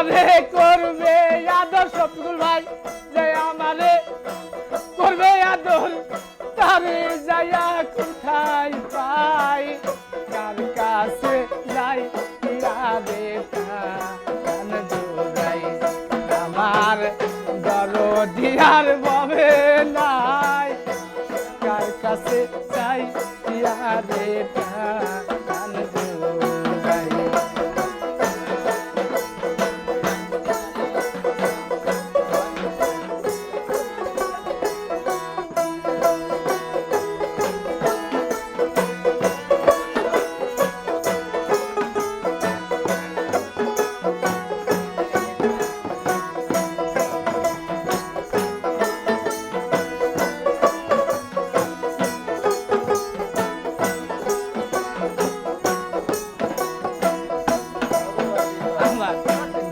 আমারে করবে আদর শফিকুল ভাই যে আমারে করবে আদর তারে যাইয়া কোথায় পাই কার কাছে যাই রে প্রাণ জোড়াই আমার দরদিয়ার ববে নাই কার কাছে যাই রে প্রাণ জোড়াই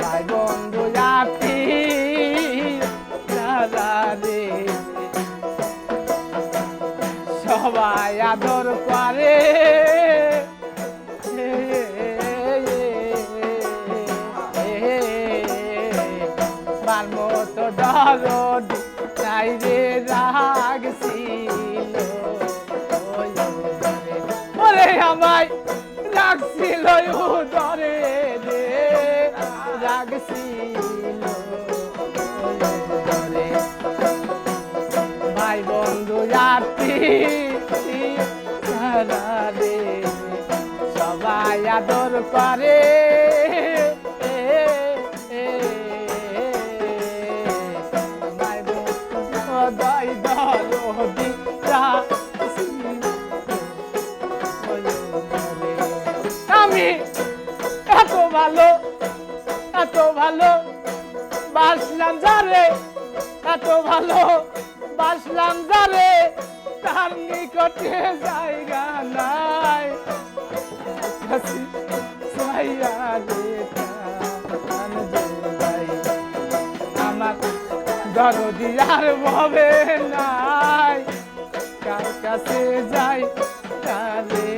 ভাই বন্ধু জাতি রে সবাই আদর করে মার মতো দরদ নাই রে রাগছিল ওরে আমায় রাগছিল উদরে রে রাগছিল ভাই বন্ধু জাতি রে সবাই আদর করে ভাই বন্ধু দয় দরদি আমি এত ভালো বাসলাম যারে এত ভালো বাসলাম যারে তার নিকটে জায়গা নাই আমার দরদিয়ার ভবে নাই কার কাছে যাই তারে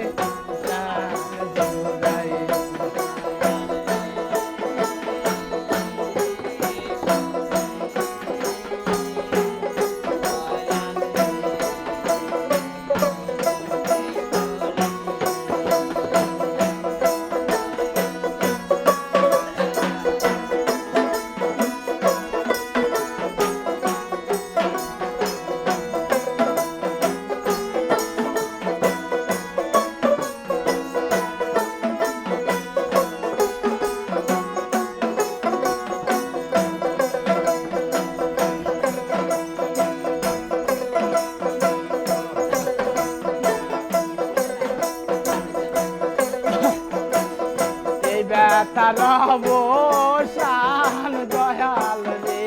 ব্যথার অবসান দয়াল রে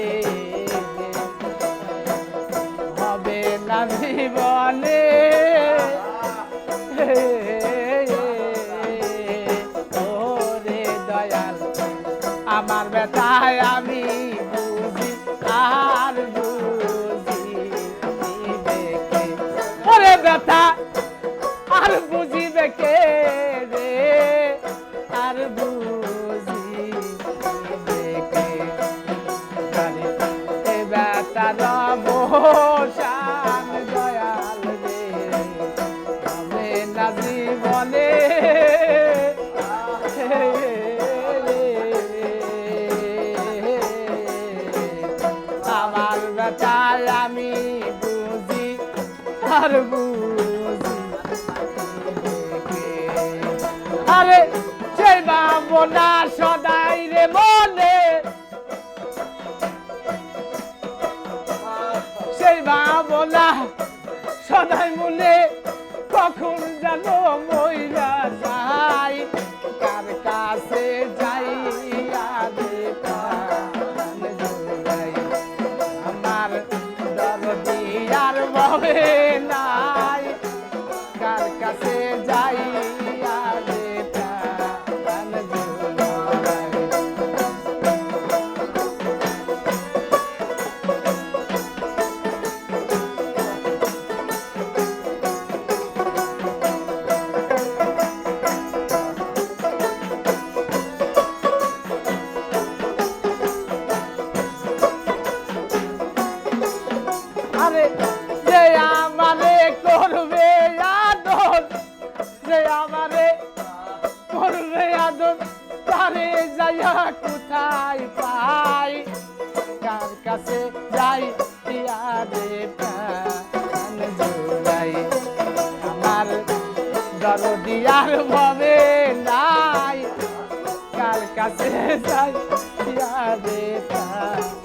হবে না জীবনে ওরে দয়াল আমার ব্যথায় আমি বুঝি আর বুঝি ওরে ব্যথা আর বুঝিবে কে রে আর বুঝি দেখে বেতার অবসান দয়াল রে হবে না জীবনে আমার বেতায় আমি বুঝি আর বুঝি আরে সেই ভাবনা সদাই রে মনে সেই ভাবনা সদাই মনে কখন যেন মইরা যাই কার কাছে যাই আমার দরদিয়ার ভবে নাই কার কাছে যাই কোথায় পাই কার কাছে যাই রে প্রাণ জুড়াই আমার দরদি আর ভবে নাই কার কাছে যাই রে প্রাণ